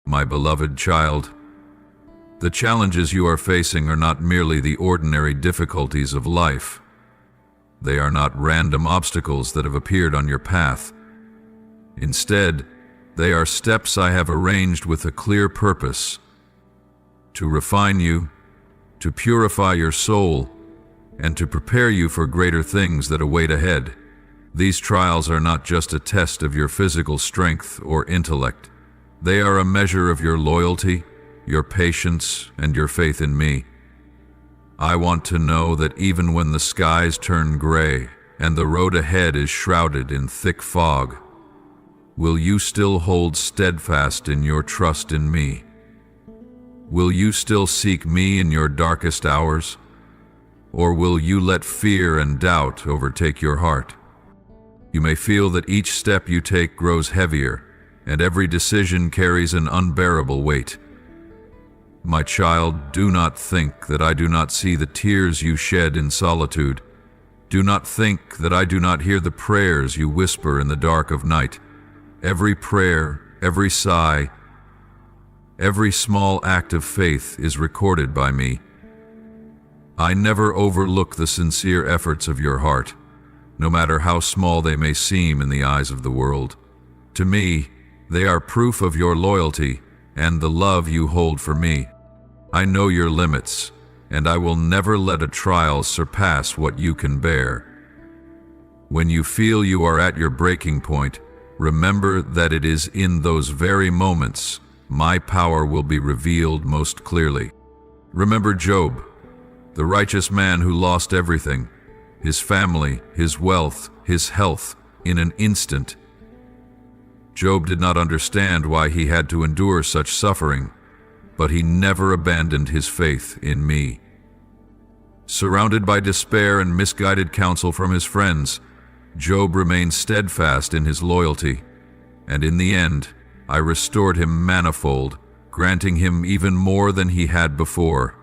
My beloved child, the challenges you are facing are not merely the ordinary difficulties of life. They are not random obstacles that have appeared on your path. Instead, they are steps I have arranged with a clear purpose: to refine you, to purify your soul, and to prepare you for greater things that await ahead. These trials are not just a test of your physical strength or intellect. They are a measure of your loyalty, your patience, and your faith in me. I want to know that even when the skies turn gray and the road ahead is shrouded in thick fog, will you still hold steadfast in your trust in me? Will you still seek me in your darkest hours? Or will you let fear and doubt overtake your heart? You may feel that each step you take grows heavier, and every decision carries an unbearable weight. My child, do not think that I do not see the tears you shed in solitude. Do not think that I do not hear the prayers you whisper in the dark of night. Every prayer, every sigh, every small act of faith is recorded by me. I never overlook the sincere efforts of your heart, no matter how small they may seem in the eyes of the world. To me, they are proof of your loyalty and the love you hold for me. I know your limits, and I will never let a trial surpass what you can bear. When you feel you are at your breaking point, remember that it is in those very moments my power will be revealed most clearly. Remember Job, the righteous man who lost everything, his family, his wealth, his health, in an instant. Job did not understand why he had to endure such suffering, but he never abandoned his faith in me. Surrounded by despair and misguided counsel from his friends, Job remained steadfast in his loyalty, and in the end, I restored him manifold, granting him even more than he had before.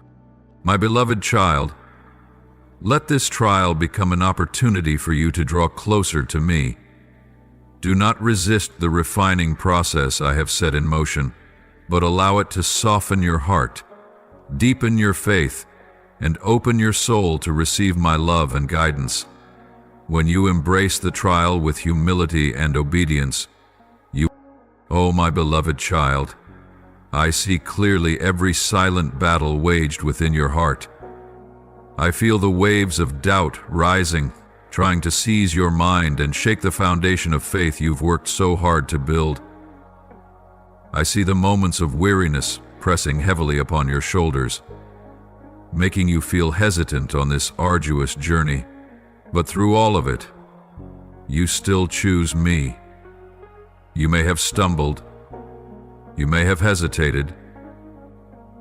My beloved child, let this trial become an opportunity for you to draw closer to me. Do not resist the refining process I have set in motion, but allow it to soften your heart, deepen your faith, and open your soul to receive my love and guidance. When you embrace the trial with humility and obedience, oh my beloved child, I see clearly every silent battle waged within your heart. I feel the waves of doubt rising, trying to seize your mind and shake the foundation of faith you've worked so hard to build. I see the moments of weariness pressing heavily upon your shoulders, making you feel hesitant on this arduous journey. But through all of it, you still choose me. You may have stumbled, you may have hesitated,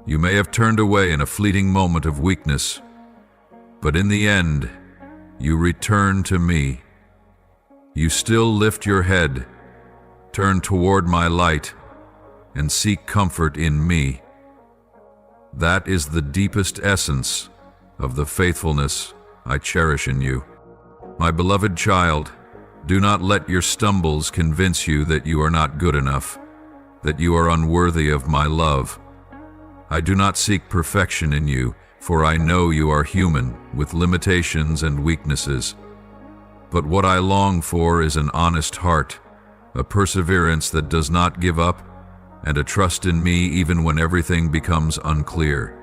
you may have turned away in a fleeting moment of weakness, but in the end, you return to me. You still lift your head, turn toward my light, and seek comfort in me. That is the deepest essence of the faithfulness I cherish in you. My beloved child, do not let your stumbles convince you that you are not good enough, that you are unworthy of my love. I do not seek perfection in you, for I know you are human, with limitations and weaknesses. But what I long for is an honest heart, a perseverance that does not give up, and a trust in me even when everything becomes unclear.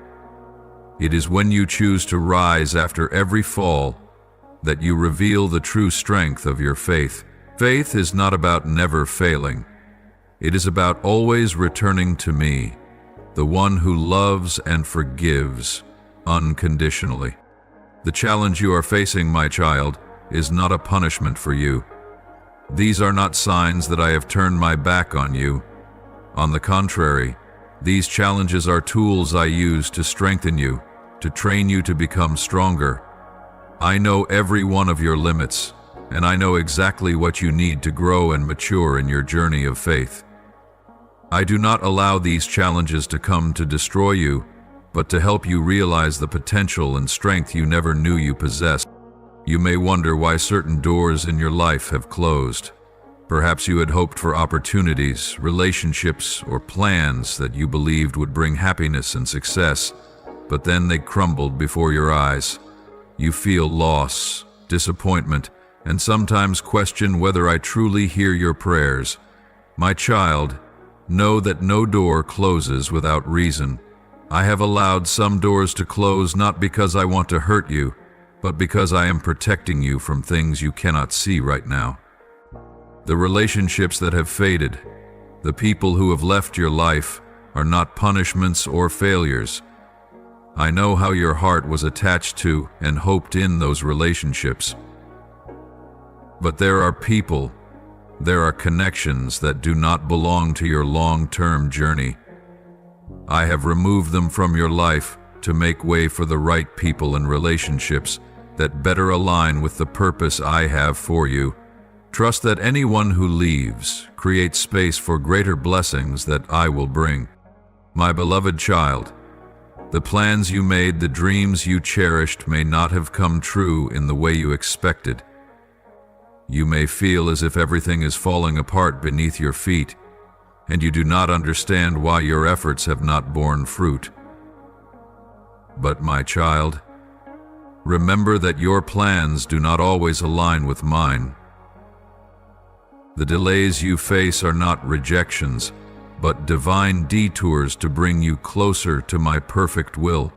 It is when you choose to rise after every fall that you reveal the true strength of your faith. Faith is not about never failing. It is about always returning to me, the one who loves and forgives unconditionally. The challenge you are facing, my child, is not a punishment for you. These are not signs that I have turned my back on you. On the contrary, these challenges are tools I use to strengthen you, to train you to become stronger. I know every one of your limits, and I know exactly what you need to grow and mature in your journey of faith. I do not allow these challenges to come to destroy you, but to help you realize the potential and strength you never knew you possessed. You may wonder why certain doors in your life have closed. Perhaps you had hoped for opportunities, relationships, or plans that you believed would bring happiness and success, but then they crumbled before your eyes. You feel loss, disappointment, and sometimes question whether I truly hear your prayers. My child, know that no door closes without reason. I have allowed some doors to close not because I want to hurt you, but because I am protecting you from things you cannot see right now. The relationships that have faded, the people who have left your life, are not punishments or failures. I know how your heart was attached to and hoped in those relationships. But there are people, there are connections that do not belong to your long-term journey. I have removed them from your life to make way for the right people and relationships that better align with the purpose I have for you. Trust that anyone who leaves creates space for greater blessings that I will bring. My beloved child, the plans you made, the dreams you cherished may not have come true in the way you expected. You may feel as if everything is falling apart beneath your feet, and you do not understand why your efforts have not borne fruit. But my child, remember that your plans do not always align with mine. The delays you face are not rejections, but divine detours to bring you closer to my perfect will.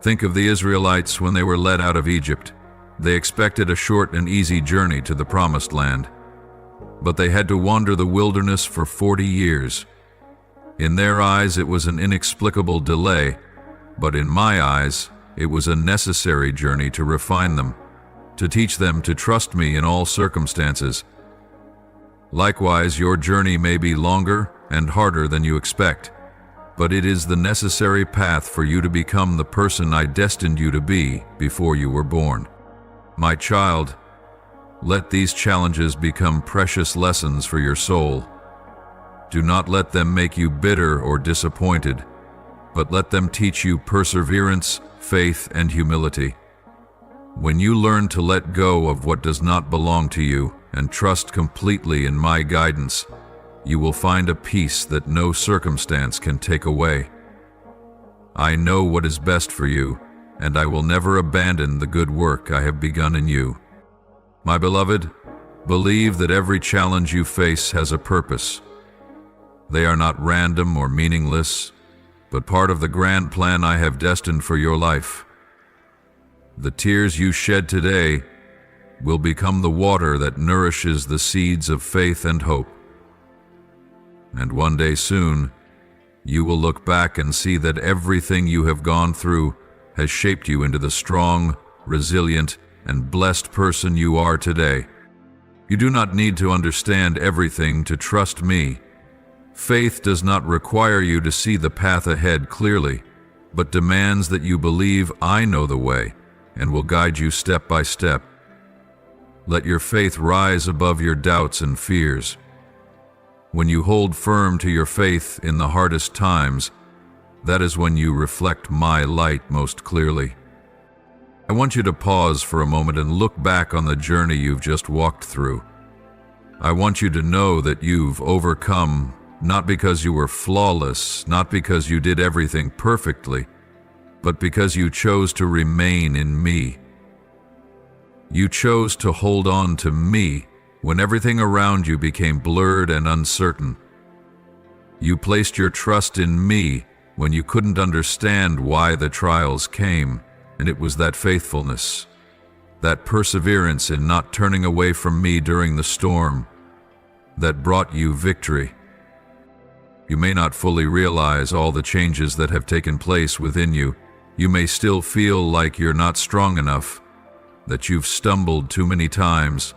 Think of the Israelites when they were led out of Egypt. They expected a short and easy journey to the promised land, but they had to wander the wilderness for 40 years. In their eyes, it was an inexplicable delay, but in my eyes, it was a necessary journey to refine them, to teach them to trust me in all circumstances. Likewise, your journey may be longer and harder than you expect, but it is the necessary path for you to become the person I destined you to be before you were born. My child, let these challenges become precious lessons for your soul. Do not let them make you bitter or disappointed, but let them teach you perseverance, faith, and humility. When you learn to let go of what does not belong to you and trust completely in my guidance, you will find a peace that no circumstance can take away. I know what is best for you, and I will never abandon the good work I have begun in you. My beloved, believe that every challenge you face has a purpose. They are not random or meaningless, but part of the grand plan I have destined for your life. The tears you shed today will become the water that nourishes the seeds of faith and hope. And one day soon, you will look back and see that everything you have gone through has shaped you into the strong, resilient, and blessed person you are today. You do not need to understand everything to trust me. Faith does not require you to see the path ahead clearly, but demands that you believe I know the way and will guide you step by step. Let your faith rise above your doubts and fears. When you hold firm to your faith in the hardest times, that is when you reflect my light most clearly. I want you to pause for a moment and look back on the journey you've just walked through. I want you to know that you've overcome, not because you were flawless, not because you did everything perfectly, but because you chose to remain in me. You chose to hold on to me when everything around you became blurred and uncertain. You placed your trust in me when you couldn't understand why the trials came, and it was that faithfulness, that perseverance in not turning away from me during the storm, that brought you victory. You may not fully realize all the changes that have taken place within you. You may still feel like you're not strong enough, that you've stumbled too many times.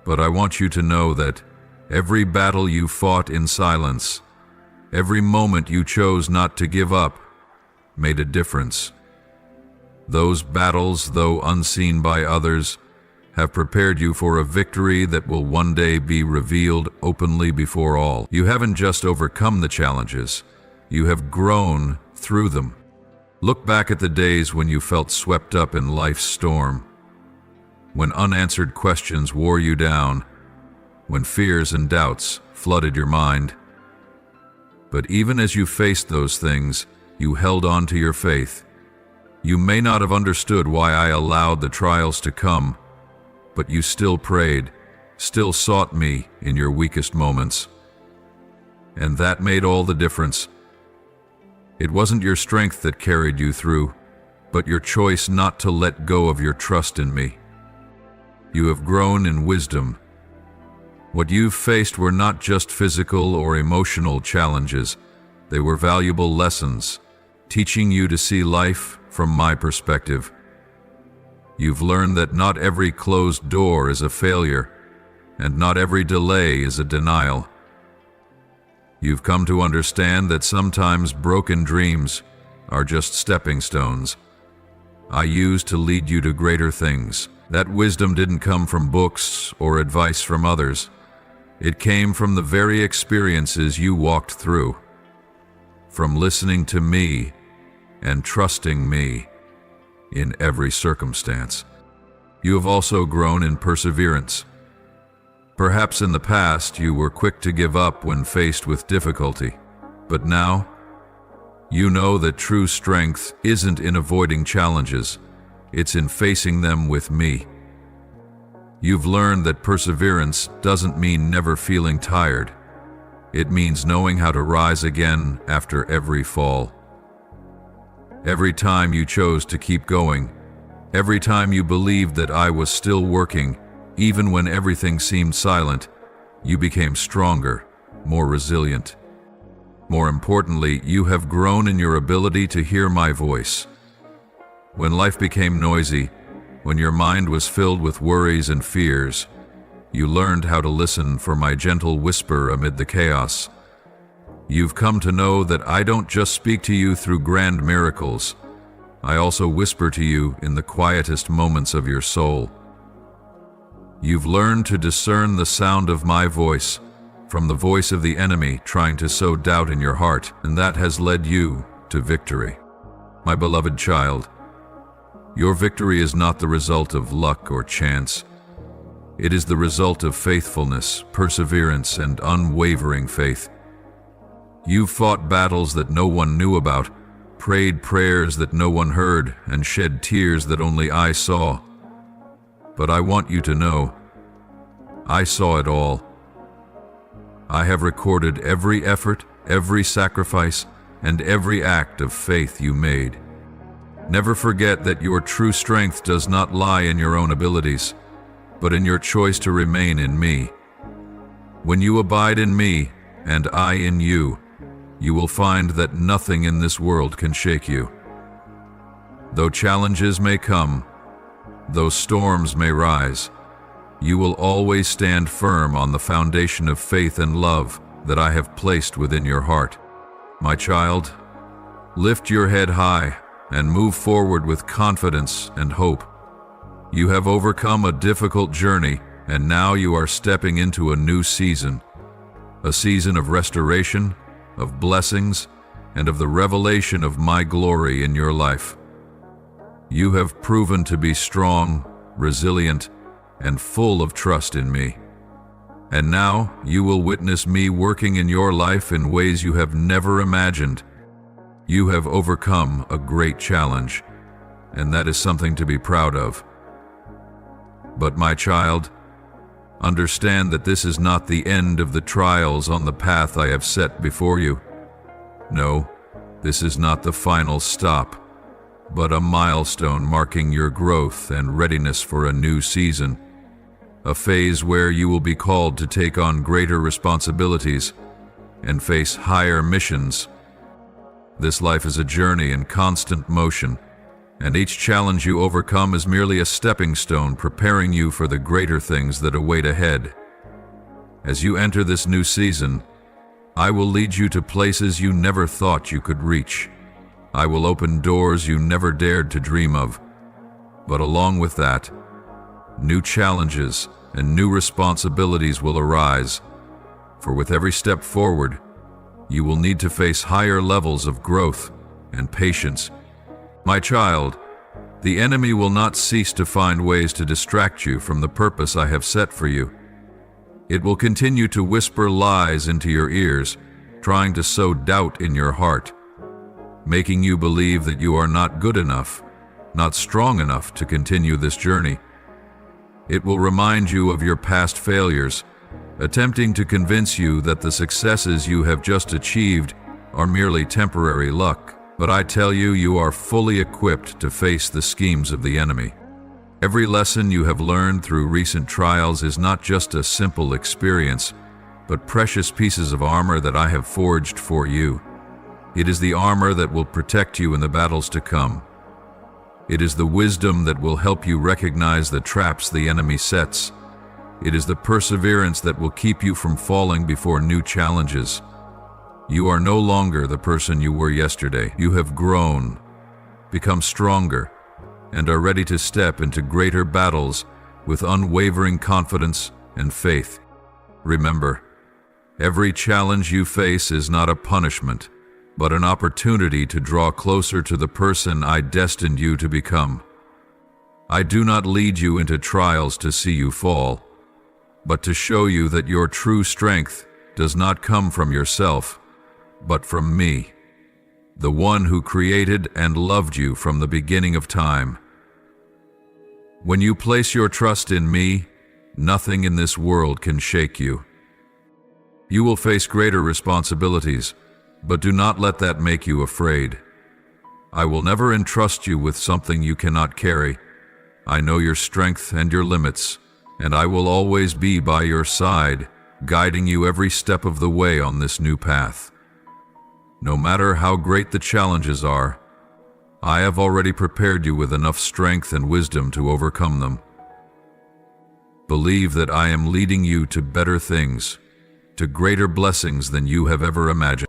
But I want you to know that every battle you fought in silence, every moment you chose not to give up, made a difference. Those battles, though unseen by others, have prepared you for a victory that will one day be revealed openly before all. You haven't just overcome the challenges, you have grown through them. Look back at the days when you felt swept up in life's storm, when unanswered questions wore you down, when fears and doubts flooded your mind. But even as you faced those things, you held on to your faith. You may not have understood why I allowed the trials to come, but you still prayed, still sought me in your weakest moments. And that made all the difference. It wasn't your strength that carried you through, but your choice not to let go of your trust in me. You have grown in wisdom. What you've faced were not just physical or emotional challenges. They were valuable lessons, teaching you to see life from my perspective. You've learned that not every closed door is a failure, and not every delay is a denial. You've come to understand that sometimes broken dreams are just stepping stones I use to lead you to greater things. That wisdom didn't come from books or advice from others. It came from the very experiences you walked through, from listening to me and trusting me in every circumstance. You have also grown in perseverance. Perhaps in the past you were quick to give up when faced with difficulty, but now you know that true strength isn't in avoiding challenges, it's in facing them with me. You've learned that perseverance doesn't mean never feeling tired. It means knowing how to rise again after every fall. Every time you chose to keep going, every time you believed that I was still working, even when everything seemed silent, you became stronger, more resilient. More importantly, you have grown in your ability to hear my voice. When life became noisy, when your mind was filled with worries and fears, you learned how to listen for my gentle whisper amid the chaos. You've come to know that I don't just speak to you through grand miracles. I also whisper to you in the quietest moments of your soul. You've learned to discern the sound of my voice from the voice of the enemy trying to sow doubt in your heart, and that has led you to victory. My beloved child, your victory is not the result of luck or chance. It is the result of faithfulness, perseverance, and unwavering faith. You've fought battles that no one knew about, prayed prayers that no one heard, and shed tears that only I saw. But I want you to know, I saw it all. I have recorded every effort, every sacrifice, and every act of faith you made. Never forget that your true strength does not lie in your own abilities, but in your choice to remain in me. When you abide in me, and I in you, you will find that nothing in this world can shake you. Though challenges may come, though storms may rise, you will always stand firm on the foundation of faith and love that I have placed within your heart. My child, lift your head high and move forward with confidence and hope. You have overcome a difficult journey, and now you are stepping into a new season. A season of restoration, of blessings, and of the revelation of my glory in your life. You have proven to be strong, resilient, and full of trust in me. And now you will witness me working in your life in ways you have never imagined. You have overcome a great challenge, and that is something to be proud of. But my child, understand that this is not the end of the trials on the path I have set before you. No, this is not the final stop, but a milestone marking your growth and readiness for a new season. A phase where you will be called to take on greater responsibilities and face higher missions. This life is a journey in constant motion, and each challenge you overcome is merely a stepping stone preparing you for the greater things that await ahead. As you enter this new season, I will lead you to places you never thought you could reach. I will open doors you never dared to dream of. But along with that, new challenges and new responsibilities will arise, for with every step forward, you will need to face higher levels of growth and patience. My child, the enemy will not cease to find ways to distract you from the purpose I have set for you. It will continue to whisper lies into your ears, trying to sow doubt in your heart, making you believe that you are not good enough, not strong enough to continue this journey. It will remind you of your past failures, attempting to convince you that the successes you have just achieved are merely temporary luck. But I tell you, you are fully equipped to face the schemes of the enemy. Every lesson you have learned through recent trials is not just a simple experience, but precious pieces of armor that I have forged for you. It is the armor that will protect you in the battles to come. It is the wisdom that will help you recognize the traps the enemy sets. It is the perseverance that will keep you from falling before new challenges. You are no longer the person you were yesterday. You have grown, become stronger, and are ready to step into greater battles with unwavering confidence and faith. Remember, every challenge you face is not a punishment, but an opportunity to draw closer to the person I destined you to become. I do not lead you into trials to see you fall, but to show you that your true strength does not come from yourself, but from me, the one who created and loved you from the beginning of time. When you place your trust in me, nothing in this world can shake you. You will face greater responsibilities, but do not let that make you afraid. I will never entrust you with something you cannot carry. I know your strength and your limits, and I will always be by your side, guiding you every step of the way on this new path. No matter how great the challenges are, I have already prepared you with enough strength and wisdom to overcome them. Believe that I am leading you to better things, to greater blessings than you have ever imagined.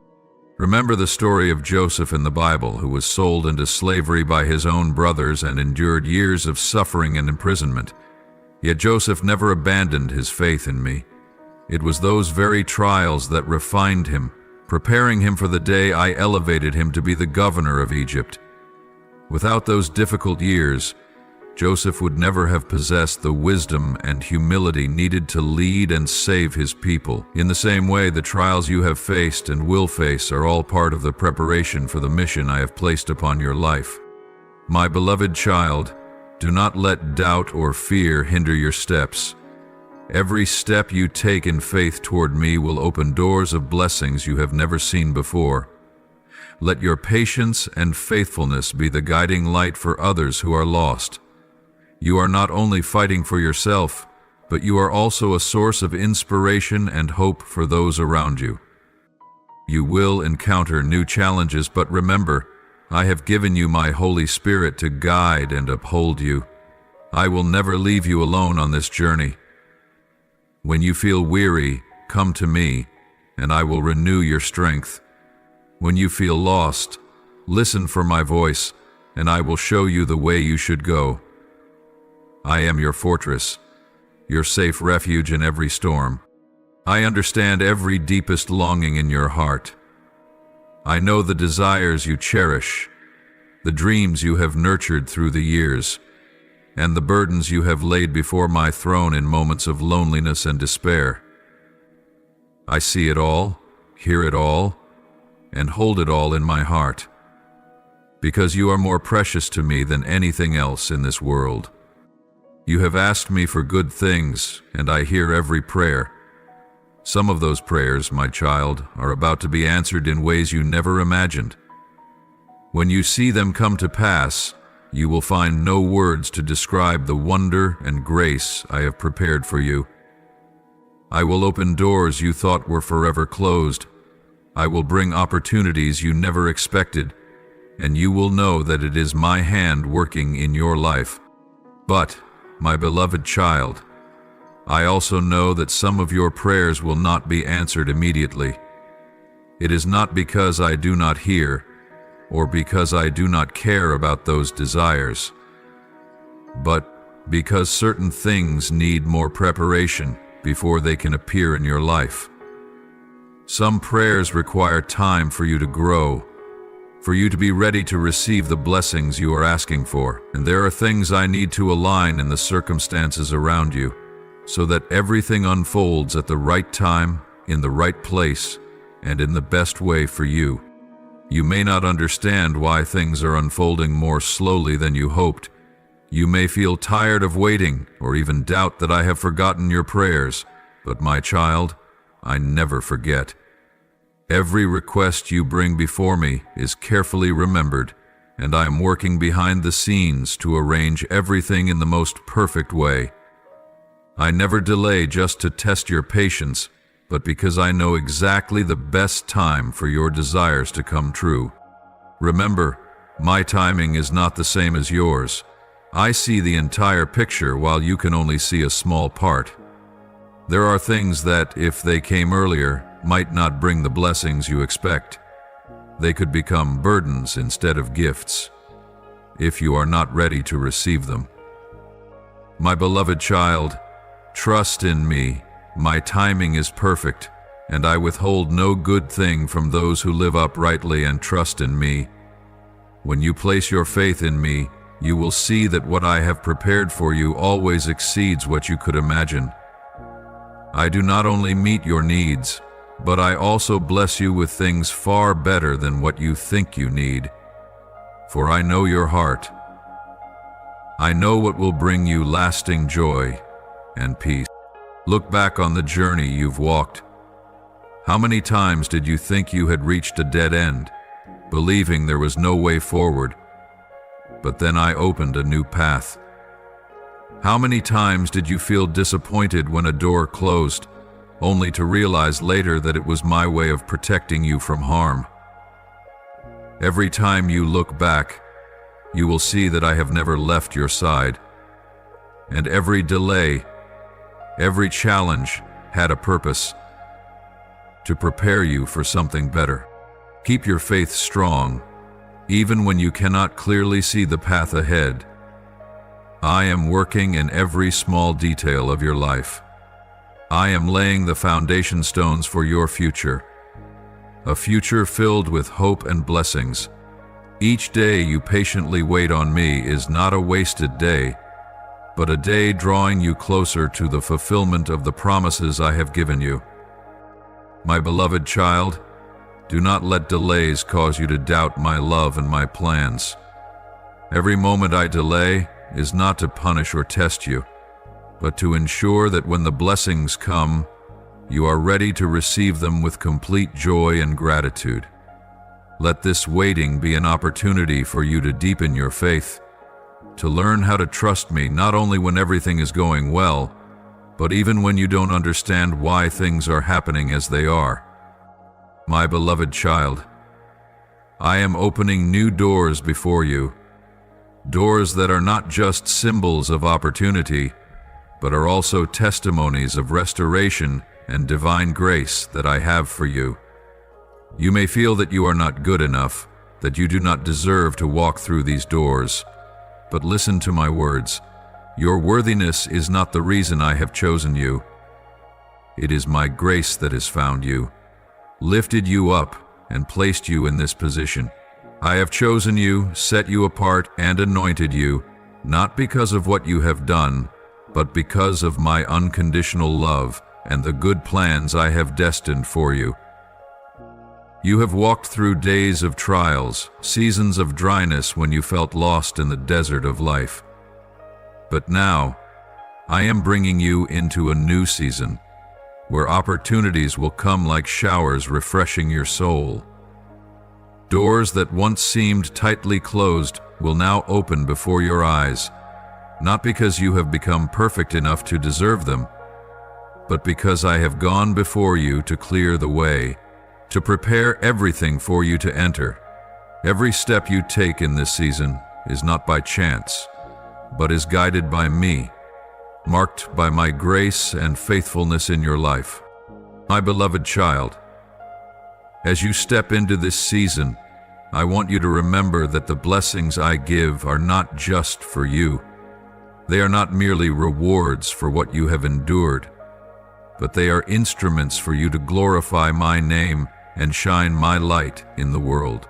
Remember the story of Joseph in the Bible, who was sold into slavery by his own brothers and endured years of suffering and imprisonment. Yet Joseph never abandoned his faith in me. It was those very trials that refined him, preparing him for the day I elevated him to be the governor of Egypt. Without those difficult years, Joseph would never have possessed the wisdom and humility needed to lead and save his people. In the same way, the trials you have faced and will face are all part of the preparation for the mission I have placed upon your life. My beloved child, do not let doubt or fear hinder your steps. Every step you take in faith toward me will open doors of blessings you have never seen before. Let your patience and faithfulness be the guiding light for others who are lost. You are not only fighting for yourself, but you are also a source of inspiration and hope for those around you. You will encounter new challenges, but remember, I have given you my Holy Spirit to guide and uphold you. I will never leave you alone on this journey. When you feel weary, come to me, and I will renew your strength. When you feel lost, listen for my voice, and I will show you the way you should go. I am your fortress, your safe refuge in every storm. I understand every deepest longing in your heart. I know the desires you cherish, the dreams you have nurtured through the years, and the burdens you have laid before my throne in moments of loneliness and despair. I see it all, hear it all, and hold it all in my heart, because you are more precious to me than anything else in this world. You have asked me for good things, and I hear every prayer. Some of those prayers, my child, are about to be answered in ways you never imagined. When you see them come to pass, you will find no words to describe the wonder and grace I have prepared for you. I will open doors you thought were forever closed. I will bring opportunities you never expected, and you will know that it is my hand working in your life. But, my beloved child, I also know that some of your prayers will not be answered immediately. It is not because I do not hear, or because I do not care about those desires, but because certain things need more preparation before they can appear in your life. Some prayers require time for you to grow, for you to be ready to receive the blessings you are asking for, and there are things I need to align in the circumstances around you. so that everything unfolds at the right time, in the right place, and in the best way for you. You may not understand why things are unfolding more slowly than you hoped. You may feel tired of waiting, or even doubt that I have forgotten your prayers. But my child, I never forget. Every request you bring before me is carefully remembered, and I am working behind the scenes to arrange everything in the most perfect way. I never delay just to test your patience, but because I know exactly the best time for your desires to come true. Remember, my timing is not the same as yours. I see the entire picture while you can only see a small part. There are things that, if they came earlier, might not bring the blessings you expect. They could become burdens instead of gifts, if you are not ready to receive them. My beloved child, trust in me. My timing is perfect, and I withhold no good thing from those who live uprightly and trust in me. When you place your faith in me, you will see that what I have prepared for you always exceeds what you could imagine. I do not only meet your needs, but I also bless you with things far better than what you think you need. For I know your heart. I know what will bring you lasting joy and peace. Look back on the journey you've walked. How many times did you think you had reached a dead end, believing there was no way forward? But then I opened a new path. How many times did you feel disappointed when a door closed, only to realize later that it was my way of protecting you from harm? Every time you look back, you will see that I have never left your side. And every delay, every challenge had a purpose: to prepare you for something better. Keep your faith strong, even when you cannot clearly see the path ahead. I am working in every small detail of your life. I am laying the foundation stones for your future, a future filled with hope and blessings. Each day you patiently wait on me is not a wasted day, but a day drawing you closer to the fulfillment of the promises I have given you. My beloved child, do not let delays cause you to doubt my love and my plans. Every moment I delay is not to punish or test you, but to ensure that when the blessings come, you are ready to receive them with complete joy and gratitude. Let this waiting be an opportunity for you to deepen your faith, to learn how to trust me not only when everything is going well, but even when you don't understand why things are happening as they are. My beloved child, I am opening new doors before you, doors that are not just symbols of opportunity, but are also testimonies of restoration and divine grace that I have for you. You may feel that you are not good enough, that you do not deserve to walk through these doors, but listen to my words. Your worthiness is not the reason I have chosen you. It is my grace that has found you, lifted you up, and placed you in this position. I have chosen you, set you apart, and anointed you, not because of what you have done, but because of my unconditional love and the good plans I have destined for you. You have walked through days of trials, seasons of dryness when you felt lost in the desert of life. But now, I am bringing you into a new season, where opportunities will come like showers refreshing your soul. Doors that once seemed tightly closed will now open before your eyes, not because you have become perfect enough to deserve them, but because I have gone before you to clear the way, to prepare everything for you to enter. Every step you take in this season is not by chance, but is guided by me, marked by my grace and faithfulness in your life. My beloved child, as you step into this season, I want you to remember that the blessings I give are not just for you. They are not merely rewards for what you have endured, but they are instruments for you to glorify my name and shine my light in the world.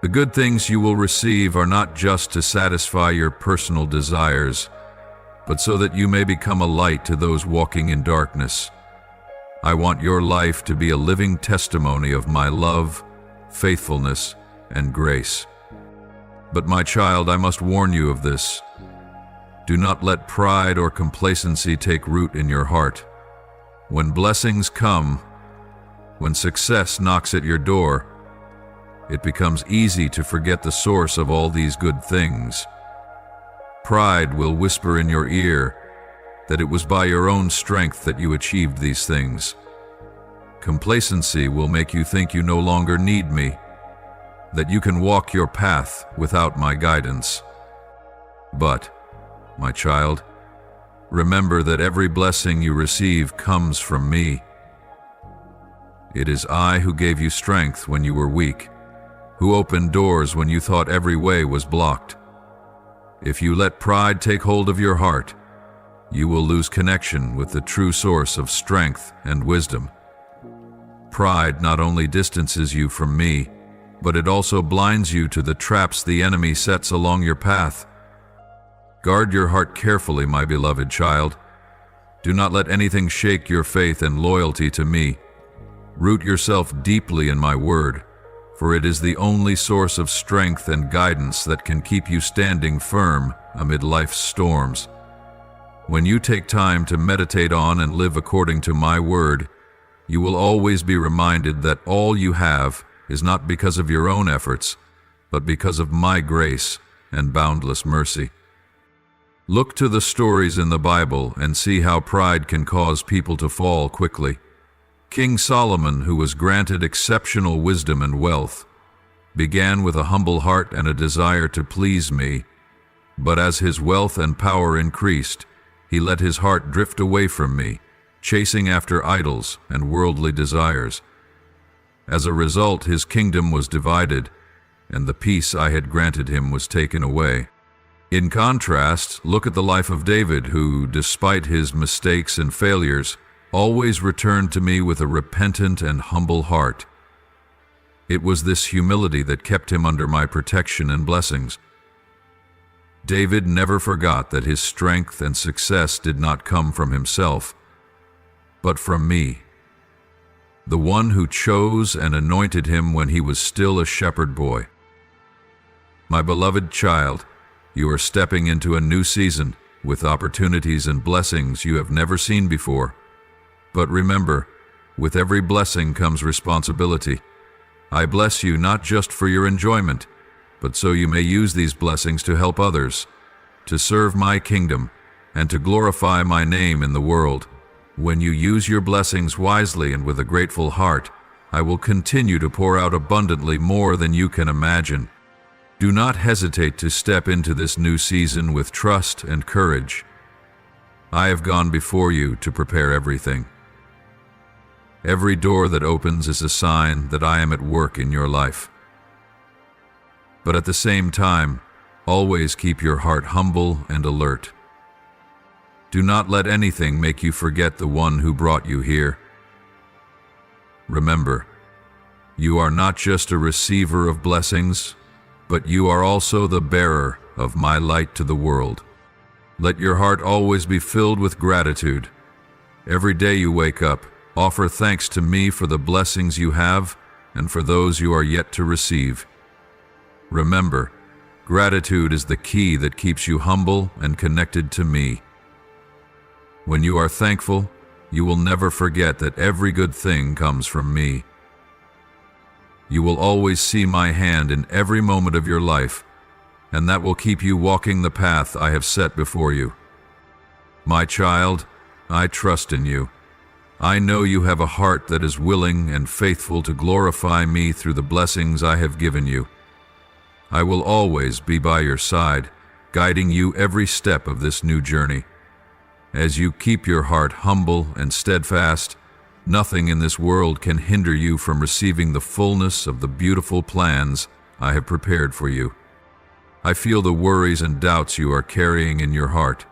The good things you will receive are not just to satisfy your personal desires, but so that you may become a light to those walking in darkness. I want your life to be a living testimony of my love, faithfulness, and grace. But my child, I must warn you of this. Do not let pride or complacency take root in your heart. When blessings come, when success knocks at your door, it becomes easy to forget the source of all these good things. Pride will whisper in your ear that it was by your own strength that you achieved these things. Complacency will make you think you no longer need me, that you can walk your path without my guidance. But, my child, remember that every blessing you receive comes from me. It is I who gave you strength when you were weak, who opened doors when you thought every way was blocked. If you let pride take hold of your heart, you will lose connection with the true source of strength and wisdom. Pride not only distances you from me, but it also blinds you to the traps the enemy sets along your path. Guard your heart carefully, my beloved child. Do not let anything shake your faith and loyalty to me. Root yourself deeply in my word, for it is the only source of strength and guidance that can keep you standing firm amid life's storms. When you take time to meditate on and live according to my word, you will always be reminded that all you have is not because of your own efforts, but because of my grace and boundless mercy. Look to the stories in the Bible and see how pride can cause people to fall quickly. King Solomon, who was granted exceptional wisdom and wealth, began with a humble heart and a desire to please me, but as his wealth and power increased, he let his heart drift away from me, chasing after idols and worldly desires. As a result, his kingdom was divided, and the peace I had granted him was taken away. In contrast, look at the life of David, who, despite his mistakes and failures, always returned to me with a repentant and humble heart. It was this humility that kept him under my protection and blessings. David never forgot that his strength and success did not come from himself, but from me, the one who chose and anointed him when he was still a shepherd boy. My beloved child, you are stepping into a new season with opportunities and blessings you have never seen before. But remember, with every blessing comes responsibility. I bless you not just for your enjoyment, but so you may use these blessings to help others, to serve my kingdom, and to glorify my name in the world. When you use your blessings wisely and with a grateful heart, I will continue to pour out abundantly more than you can imagine. Do not hesitate to step into this new season with trust and courage. I have gone before you to prepare everything. Every door that opens is a sign that I am at work in your life. But at the same time, always keep your heart humble and alert. Do not let anything make you forget the one who brought you here. Remember, you are not just a receiver of blessings, but you are also the bearer of my light to the world. Let your heart always be filled with gratitude. Every day you wake up, offer thanks to me for the blessings you have and for those you are yet to receive. Remember, gratitude is the key that keeps you humble and connected to me. When you are thankful, you will never forget that every good thing comes from me. You will always see my hand in every moment of your life, and that will keep you walking the path I have set before you. My child, I trust in you. I know you have a heart that is willing and faithful to glorify me through the blessings I have given you. I will always be by your side, guiding you every step of this new journey. As you keep your heart humble and steadfast, nothing in this world can hinder you from receiving the fullness of the beautiful plans I have prepared for you. I feel the worries and doubts you are carrying in your heart.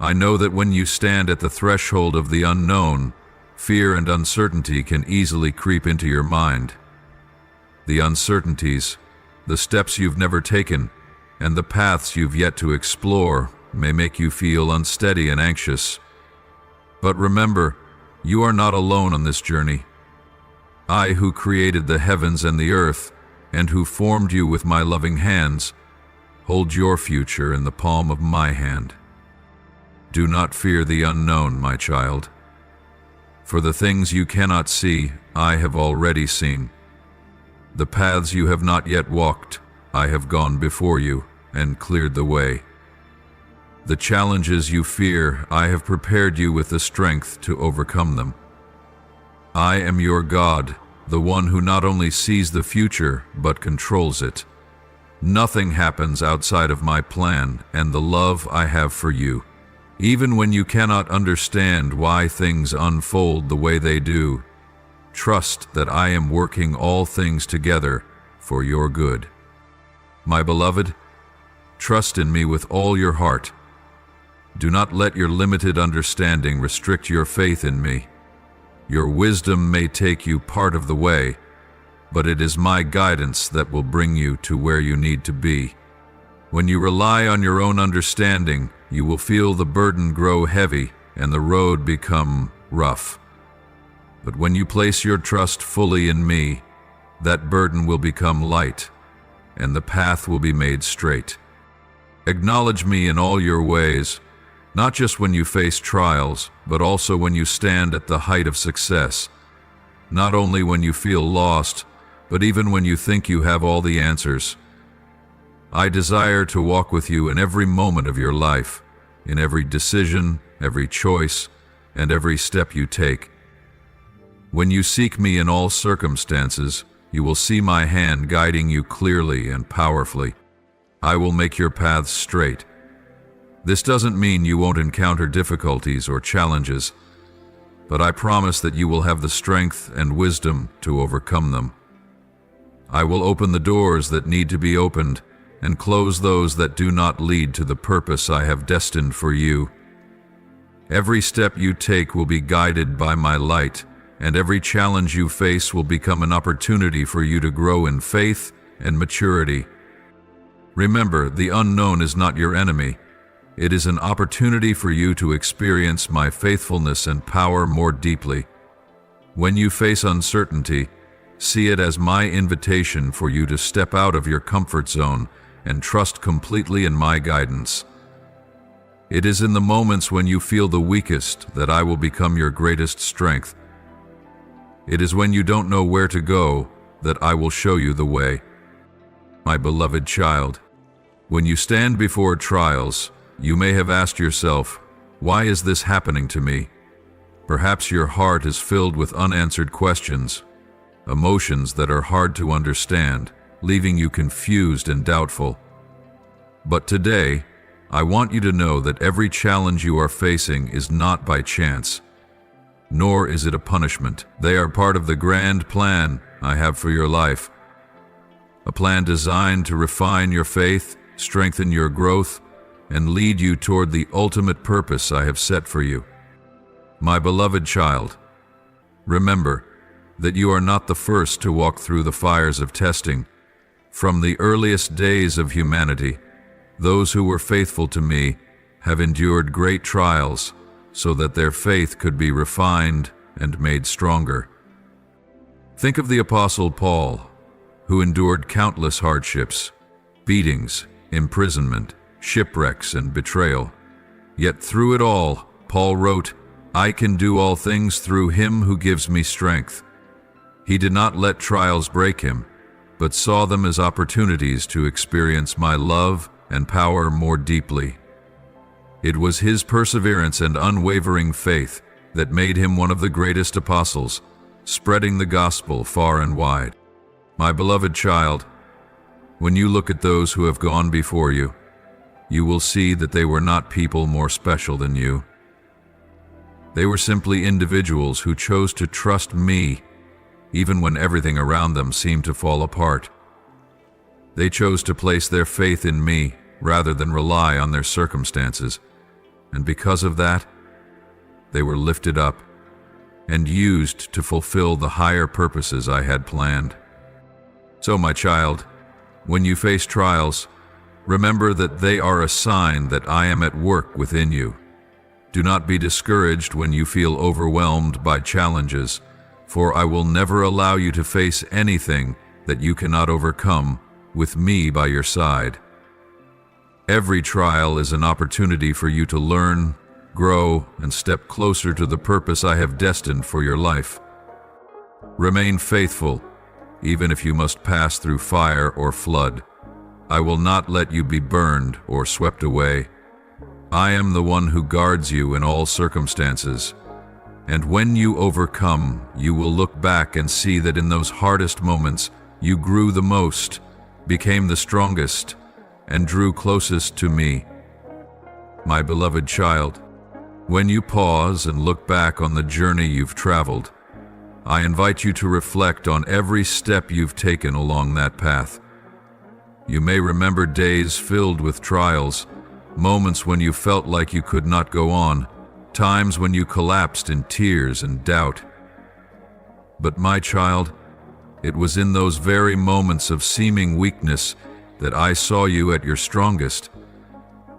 I know that when you stand at the threshold of the unknown, fear and uncertainty can easily creep into your mind. The uncertainties, the steps you've never taken, and the paths you've yet to explore may make you feel unsteady and anxious. But remember, you are not alone on this journey. I, who created the heavens and the earth, and who formed you with my loving hands, hold your future in the palm of my hand. Do not fear the unknown, my child. For the things you cannot see, I have already seen. The paths you have not yet walked, I have gone before you and cleared the way. The challenges you fear, I have prepared you with the strength to overcome them. I am your God, the one who not only sees the future, but controls it. Nothing happens outside of my plan and the love I have for you. Even when you cannot understand why things unfold the way they do, trust that I am working all things together for your good. My beloved, trust in me with all your heart. Do not let your limited understanding restrict your faith in me. Your wisdom may take you part of the way, but it is my guidance that will bring you to where you need to be. When you rely on your own understanding, you will feel the burden grow heavy and the road become rough. But when you place your trust fully in me, that burden will become light, and the path will be made straight. Acknowledge me in all your ways, not just when you face trials, but also when you stand at the height of success. Not only when you feel lost, but even when you think you have all the answers. I desire to walk with you in every moment of your life, in every decision, every choice, and every step you take. When you seek me in all circumstances, you will see my hand guiding you clearly and powerfully. I will make your paths straight. This doesn't mean you won't encounter difficulties or challenges, but I promise that you will have the strength and wisdom to overcome them. I will open the doors that need to be opened and close those that do not lead to the purpose I have destined for you. Every step you take will be guided by my light, and every challenge you face will become an opportunity for you to grow in faith and maturity. Remember, the unknown is not your enemy. It is an opportunity for you to experience my faithfulness and power more deeply. When you face uncertainty, see it as my invitation for you to step out of your comfort zone and trust completely in my guidance. It is in the moments when you feel the weakest that I will become your greatest strength. It is when you don't know where to go that I will show you the way. My beloved child, when you stand before trials, you may have asked yourself, why is this happening to me? Perhaps your heart is filled with unanswered questions, emotions that are hard to understand, leaving you confused and doubtful. But today, I want you to know that every challenge you are facing is not by chance, nor is it a punishment. They are part of the grand plan I have for your life. A plan designed to refine your faith, strengthen your growth, and lead you toward the ultimate purpose I have set for you. My beloved child, remember that you are not the first to walk through the fires of testing. From the earliest days of humanity, those who were faithful to me have endured great trials so that their faith could be refined and made stronger. Think of the Apostle Paul, who endured countless hardships, beatings, imprisonment, shipwrecks, and betrayal. Yet through it all, Paul wrote, "I can do all things through him who gives me strength." He did not let trials break him, but saw them as opportunities to experience my love and power more deeply. It was his perseverance and unwavering faith that made him one of the greatest apostles, spreading the gospel far and wide. My beloved child, when you look at those who have gone before you, you will see that they were not people more special than you. They were simply individuals who chose to trust me even when everything around them seemed to fall apart. They chose to place their faith in me rather than rely on their circumstances, and because of that, they were lifted up and used to fulfill the higher purposes I had planned. So, my child, when you face trials, Remember that they are a sign that I am at work within you. Do not be discouraged when you feel overwhelmed by challenges, for I will never allow you to face anything that you cannot overcome with me by your side. Every trial is an opportunity for you to learn, grow, and step closer to the purpose I have destined for your life. Remain faithful, even if you must pass through fire or flood. I will not let you be burned or swept away. I am the one who guards you in all circumstances. And when you overcome, you will look back and see that in those hardest moments, you grew the most, became the strongest, and drew closest to me. My beloved child, when you pause and look back on the journey you've traveled, I invite you to reflect on every step you've taken along that path. You may remember days filled with trials, moments when you felt like you could not go on, times when you collapsed in tears and doubt. But my child, it was in those very moments of seeming weakness that I saw you at your strongest.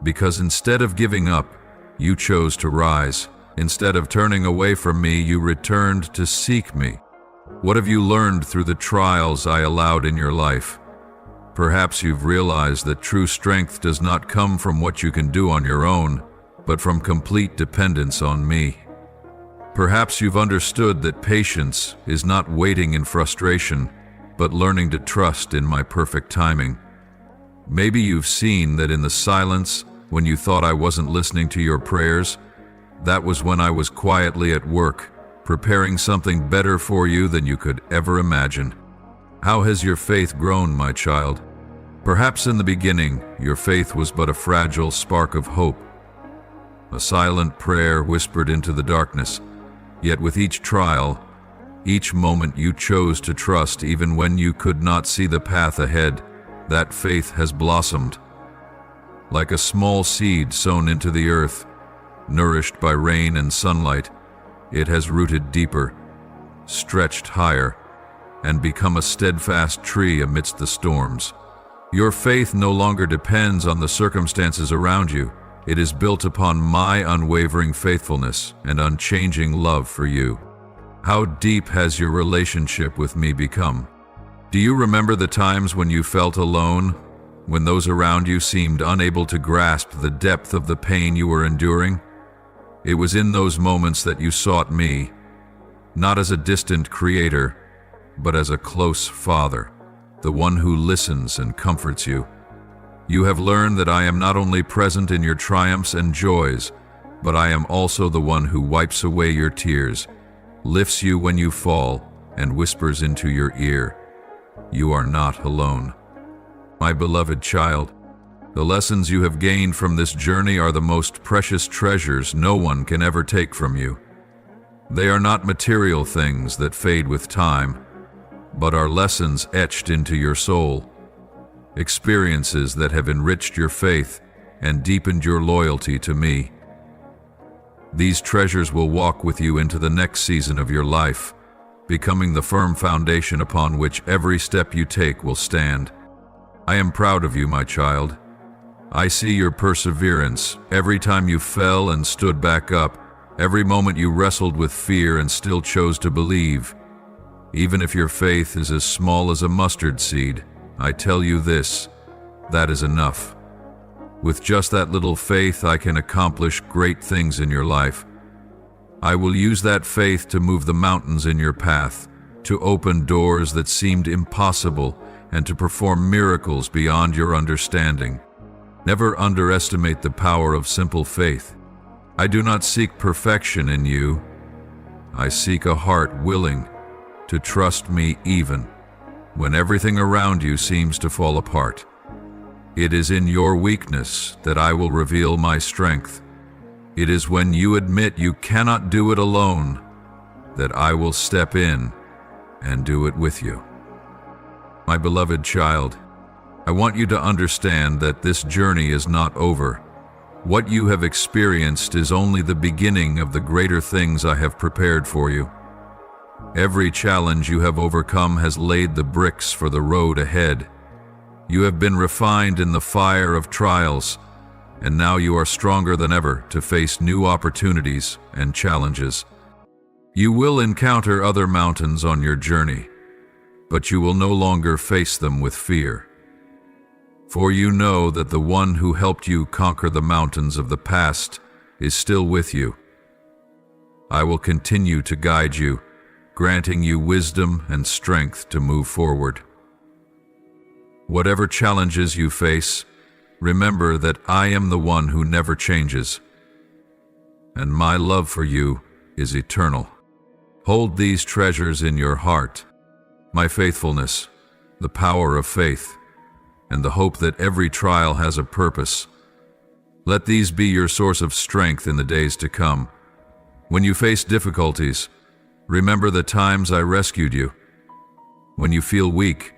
Because instead of giving up, you chose to rise. Instead of turning away from me, you returned to seek me. What have you learned through the trials I allowed in your life? Perhaps you've realized that true strength does not come from what you can do on your own, but from complete dependence on me. Perhaps you've understood that patience is not waiting in frustration, but learning to trust in my perfect timing. Maybe you've seen that in the silence, when you thought I wasn't listening to your prayers, that was when I was quietly at work, preparing something better for you than you could ever imagine. How has your faith grown, my child? Perhaps in the beginning, your faith was but a fragile spark of hope, a silent prayer whispered into the darkness. Yet with each trial, each moment you chose to trust even when you could not see the path ahead, that faith has blossomed. Like a small seed sown into the earth, nourished by rain and sunlight, it has rooted deeper, stretched higher, and become a steadfast tree amidst the storms. Your faith no longer depends on the circumstances around you. It is built upon my unwavering faithfulness and unchanging love for you. How deep has your relationship with me become? Do you remember the times when you felt alone, when those around you seemed unable to grasp the depth of the pain you were enduring? It was in those moments that you sought me, not as a distant creator, but as a close father, the one who listens and comforts you. You have learned that I am not only present in your triumphs and joys, but I am also the one who wipes away your tears, lifts you when you fall, and whispers into your ear, "You are not alone." My beloved child, the lessons you have gained from this journey are the most precious treasures no one can ever take from you. They are not material things that fade with time, but are lessons etched into your soul, experiences that have enriched your faith and deepened your loyalty to me. These treasures will walk with you into the next season of your life, becoming the firm foundation upon which every step you take will stand. I am proud of you, my child. I see your perseverance every time you fell and stood back up, every moment you wrestled with fear and still chose to believe. Even if your faith is as small as a mustard seed, I tell you this, that is enough. With just that little faith, I can accomplish great things in your life. I will use that faith to move the mountains in your path, to open doors that seemed impossible, and to perform miracles beyond your understanding. Never underestimate the power of simple faith. I do not seek perfection in you. I seek a heart willing to trust me even when everything around you seems to fall apart. It is in your weakness that I will reveal my strength. It is when you admit you cannot do it alone that I will step in and do it with you. My beloved child, I want you to understand that this journey is not over. What you have experienced is only the beginning of the greater things I have prepared for you. Every challenge you have overcome has laid the bricks for the road ahead. You have been refined in the fire of trials, and now you are stronger than ever to face new opportunities and challenges. You will encounter other mountains on your journey, but you will no longer face them with fear. For you know that the one who helped you conquer the mountains of the past is still with you. I will continue to guide you, granting you wisdom and strength to move forward. Whatever challenges you face, remember that I am the one who never changes, and my love for you is eternal. Hold these treasures in your heart: my faithfulness, the power of faith, and the hope that every trial has a purpose. Let these be your source of strength in the days to come. When you face difficulties, remember the times I rescued you. When you feel weak,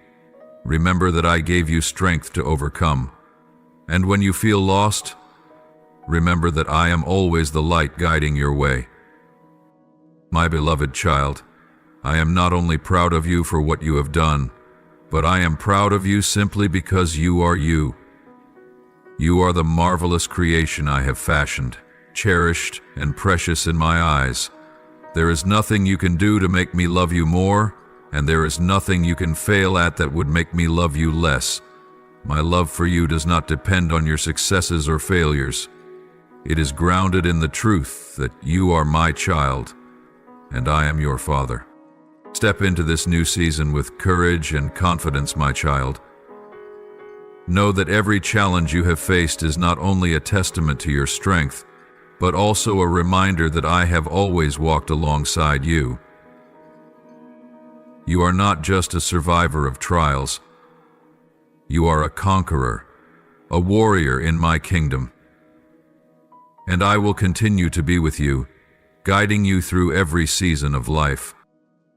remember that I gave you strength to overcome. And when you feel lost, remember that I am always the light guiding your way. My beloved child, I am not only proud of you for what you have done, but I am proud of you simply because you are you. You are the marvelous creation I have fashioned, cherished and precious in my eyes. There is nothing you can do to make me love you more, and there is nothing you can fail at that would make me love you less. My love for you does not depend on your successes or failures. It is grounded in the truth that you are my child, and I am your father. Step into this new season with courage and confidence, my child. Know that every challenge you have faced is not only a testament to your strength, but also a reminder that I have always walked alongside you. You are not just a survivor of trials. You are a conqueror, a warrior in my kingdom. And I will continue to be with you, guiding you through every season of life.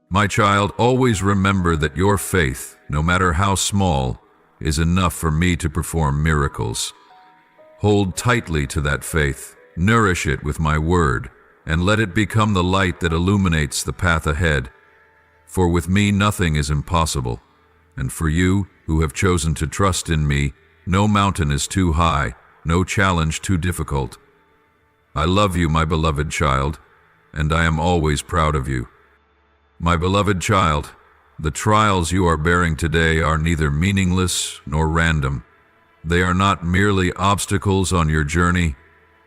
My child, always remember that your faith, no matter how small, is enough for me to perform miracles. Hold tightly to that faith, nourish it with my word, and let it become the light that illuminates the path ahead. For with me nothing is impossible, and for you, who have chosen to trust in me, no mountain is too high, no challenge too difficult. I love you, my beloved child, and I am always proud of you. My beloved child, the trials you are bearing today are neither meaningless nor random. They are not merely obstacles on your journey.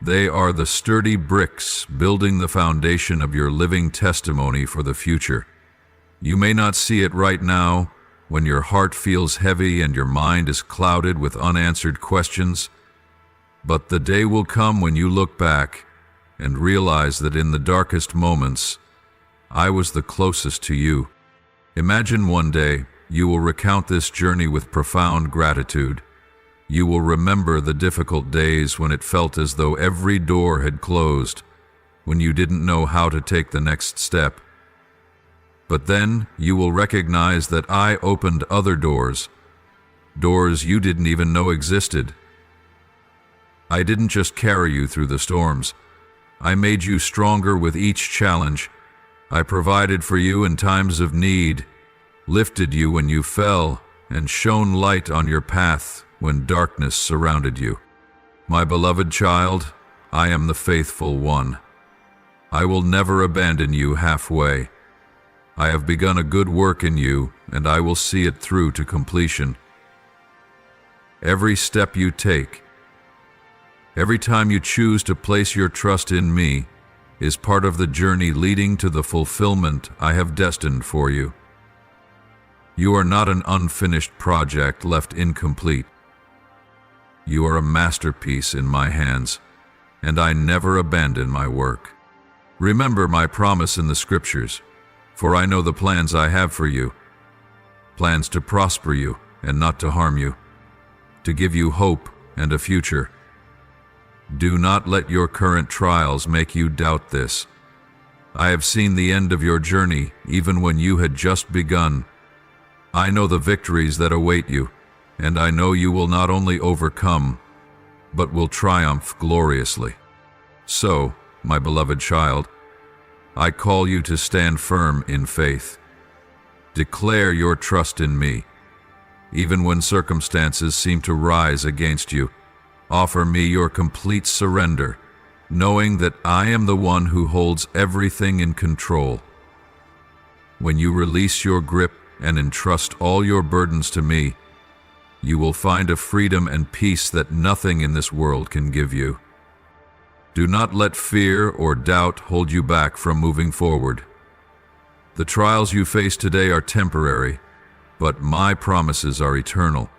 They are the sturdy bricks building the foundation of your living testimony for the future. You may not see it right now, when your heart feels heavy and your mind is clouded with unanswered questions, but the day will come when you look back and realize that in the darkest moments, I was the closest to you. Imagine one day you will recount this journey with profound gratitude. You will remember the difficult days when it felt as though every door had closed, when you didn't know how to take the next step. But then you will recognize that I opened other doors, doors you didn't even know existed. I didn't just carry you through the storms. I made you stronger with each challenge. I provided for you in times of need, lifted you when you fell, and shone light on your path when darkness surrounded you. My beloved child, I am the faithful one. I will never abandon you halfway. I have begun a good work in you, and I will see it through to completion. Every step you take, every time you choose to place your trust in me, is part of the journey leading to the fulfillment I have destined for you. You are not an unfinished project left incomplete. You are a masterpiece in my hands, and I never abandon my work. Remember my promise in the scriptures, for I know the plans I have for you, plans to prosper you and not to harm you, to give you hope and a future. Do not let your current trials make you doubt this. I have seen the end of your journey even when you had just begun. I know the victories that await you, and I know you will not only overcome, but will triumph gloriously. So, my beloved child, I call you to stand firm in faith. Declare your trust in me. Even when circumstances seem to rise against you, offer me your complete surrender, knowing that I am the one who holds everything in control. When you release your grip and entrust all your burdens to me, you will find a freedom and peace that nothing in this world can give you. Do not let fear or doubt hold you back from moving forward. The trials you face today are temporary, but my promises are eternal.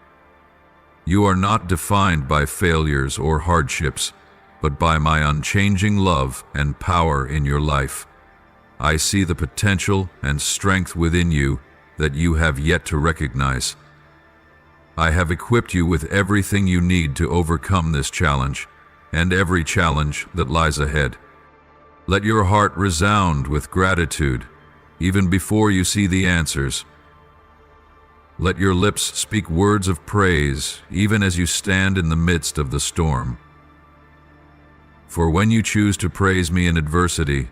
You are not defined by failures or hardships, but by my unchanging love and power in your life. I see the potential and strength within you that you have yet to recognize. I have equipped you with everything you need to overcome this challenge and every challenge that lies ahead. Let your heart resound with gratitude, even before you see the answers. Let your lips speak words of praise, even as you stand in the midst of the storm. For when you choose to praise me in adversity,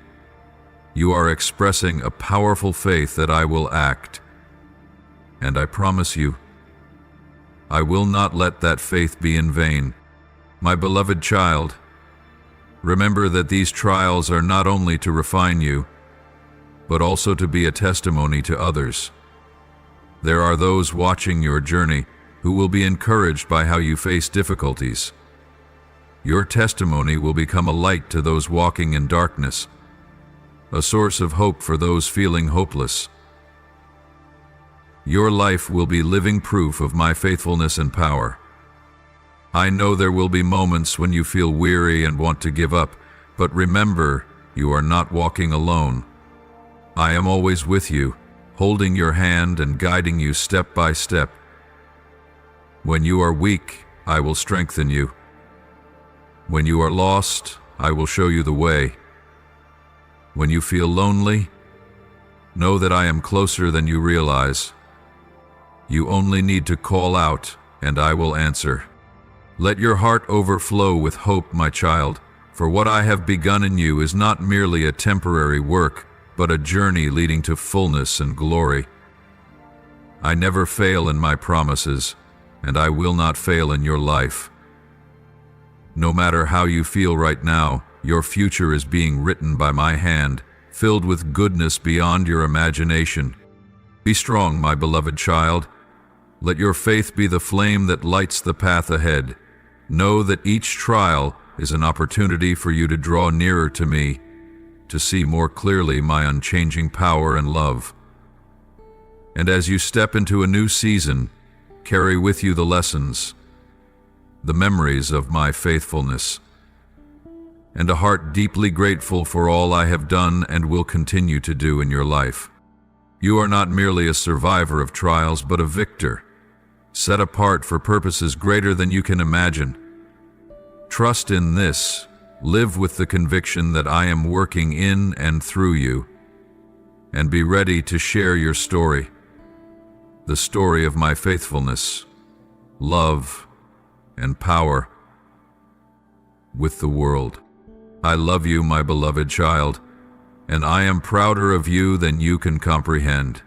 you are expressing a powerful faith that I will act. And I promise you, I will not let that faith be in vain. My beloved child, remember that these trials are not only to refine you, but also to be a testimony to others. There are those watching your journey who will be encouraged by how you face difficulties. Your testimony will become a light to those walking in darkness, a source of hope for those feeling hopeless. Your life will be living proof of my faithfulness and power. I know there will be moments when you feel weary and want to give up, but remember, you are not walking alone. I am always with you, holding your hand and guiding you step by step. When you are weak, I will strengthen you. When you are lost, I will show you the way. When you feel lonely, know that I am closer than you realize. You only need to call out, and I will answer. Let your heart overflow with hope, my child, for what I have begun in you is not merely a temporary work, but a journey leading to fullness and glory. I never fail in my promises, and I will not fail in your life. No matter how you feel right now, your future is being written by my hand, filled with goodness beyond your imagination. Be strong, my beloved child. Let your faith be the flame that lights the path ahead. Know that each trial is an opportunity for you to draw nearer to me, to see more clearly my unchanging power and love. And as you step into a new season, carry with you the lessons, the memories of my faithfulness, and a heart deeply grateful for all I have done and will continue to do in your life. You are not merely a survivor of trials, but a victor, set apart for purposes greater than you can imagine. Trust in this. Live with the conviction that I am working in and through you, and be ready to share your story, the story of my faithfulness, love, and power with the world. I love you, my beloved child, and I am prouder of you than you can comprehend.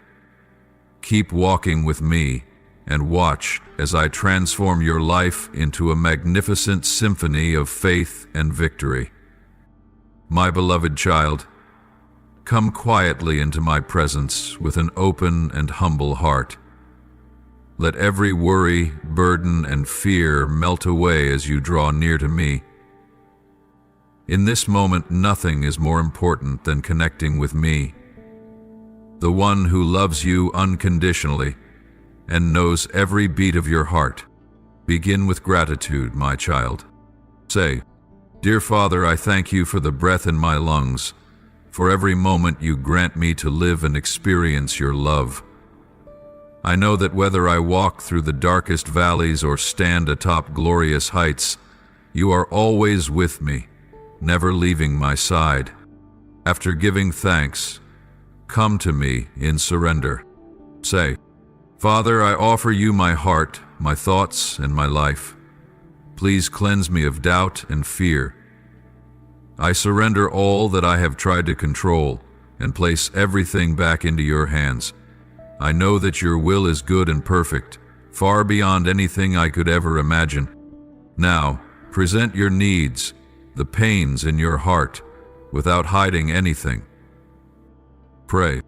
Keep walking with me and watch as I transform your life into a magnificent symphony of faith and victory. My beloved child, come quietly into my presence with an open and humble heart. Let every worry, burden, and fear melt away as you draw near to me. In this moment, nothing is more important than connecting with me, the one who loves you unconditionally and knows every beat of your heart. Begin with gratitude, my child. Say, "Dear Father, I thank you for the breath in my lungs, for every moment you grant me to live and experience your love. I know that whether I walk through the darkest valleys or stand atop glorious heights, you are always with me, never leaving my side. After giving thanks, come to me in surrender. Say, Father, I offer you my heart, my thoughts, and my life. Please cleanse me of doubt and fear. I surrender all that I have tried to control and place everything back into your hands. I know that your will is good and perfect, far beyond anything I could ever imagine. Now, present your needs, the pains in your heart, without hiding anything. Pray.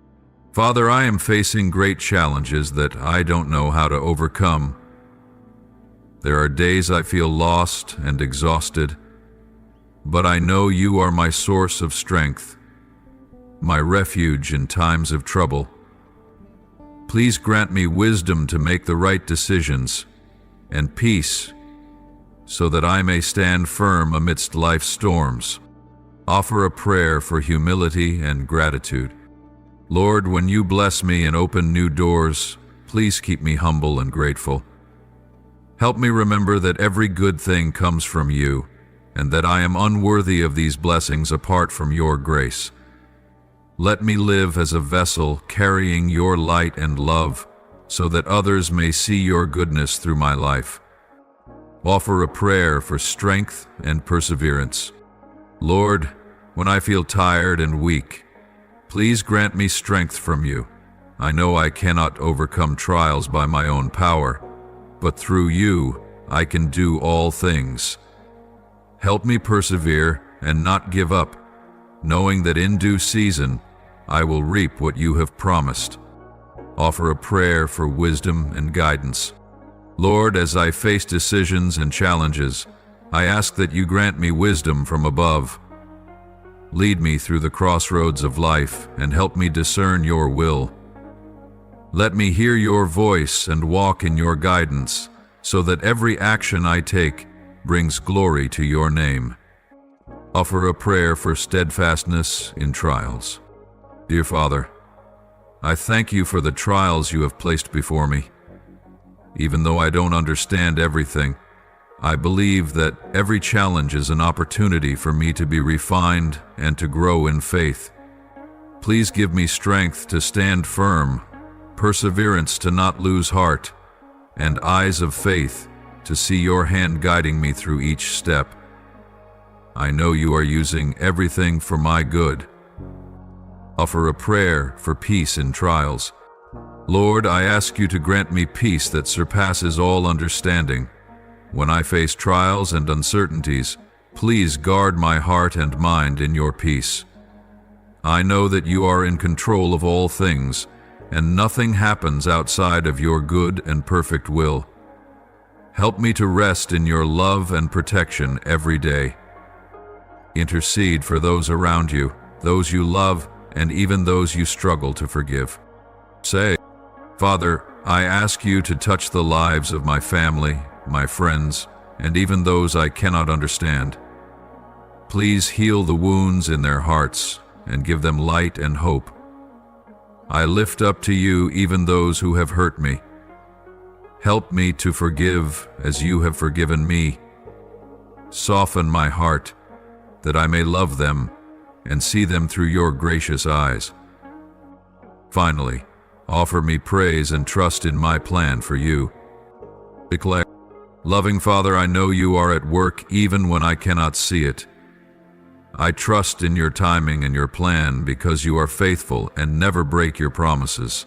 Father, I am facing great challenges that I don't know how to overcome. There are days I feel lost and exhausted, but I know you are my source of strength, my refuge in times of trouble. Please grant me wisdom to make the right decisions and peace so that I may stand firm amidst life's storms. Offer a prayer for humility and gratitude. Lord, when you bless me and open new doors, please keep me humble and grateful. Help me remember that every good thing comes from you, and that I am unworthy of these blessings apart from your grace. Let me live as a vessel carrying your light and love, so that others may see your goodness through my life. Offer a prayer for strength and perseverance. Lord, when I feel tired and weak, please grant me strength from you. I know I cannot overcome trials by my own power, but through you I can do all things. Help me persevere and not give up, knowing that in due season I will reap what you have promised. Offer a prayer for wisdom and guidance. Lord, as I face decisions and challenges, I ask that you grant me wisdom from above. Lead me through the crossroads of life and help me discern your will. Let me hear your voice and walk in your guidance, so that every action I take brings glory to your name. Offer a prayer for steadfastness in trials. Dear Father, I thank you for the trials you have placed before me. Even though I don't understand everything, I believe that every challenge is an opportunity for me to be refined and to grow in faith. Please give me strength to stand firm, perseverance to not lose heart, and eyes of faith to see your hand guiding me through each step. I know you are using everything for my good. Offer a prayer for peace in trials. Lord, I ask you to grant me peace that surpasses all understanding. When I face trials and uncertainties, please guard my heart and mind in your peace. I know that you are in control of all things, and nothing happens outside of your good and perfect will. Help me to rest in your love and protection every day. Intercede for those around you, those you love, and even those you struggle to forgive. Say, Father, I ask you to touch the lives of my family, my friends, and even those I cannot understand. Please heal the wounds in their hearts and give them light and hope. I lift up to you even those who have hurt me. Help me to forgive as you have forgiven me. Soften my heart, that I may love them and see them through your gracious eyes. Finally, offer me praise and trust in my plan for you. Declare, loving Father, I know you are at work even when I cannot see it. I trust in your timing and your plan because you are faithful and never break your promises.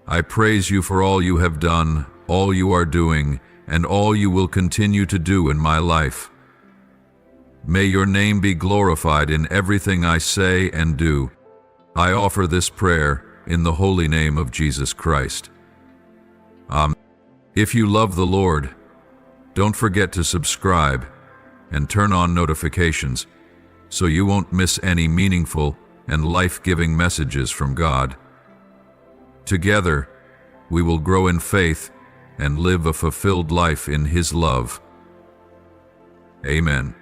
I praise you for all you have done, all you are doing, and all you will continue to do in my life. May your name be glorified in everything I say and do. I offer this prayer in the holy name of Jesus Christ. Amen. If you love the Lord, don't forget to subscribe and turn on notifications so you won't miss any meaningful and life-giving messages from God. Together, we will grow in faith and live a fulfilled life in His love. Amen.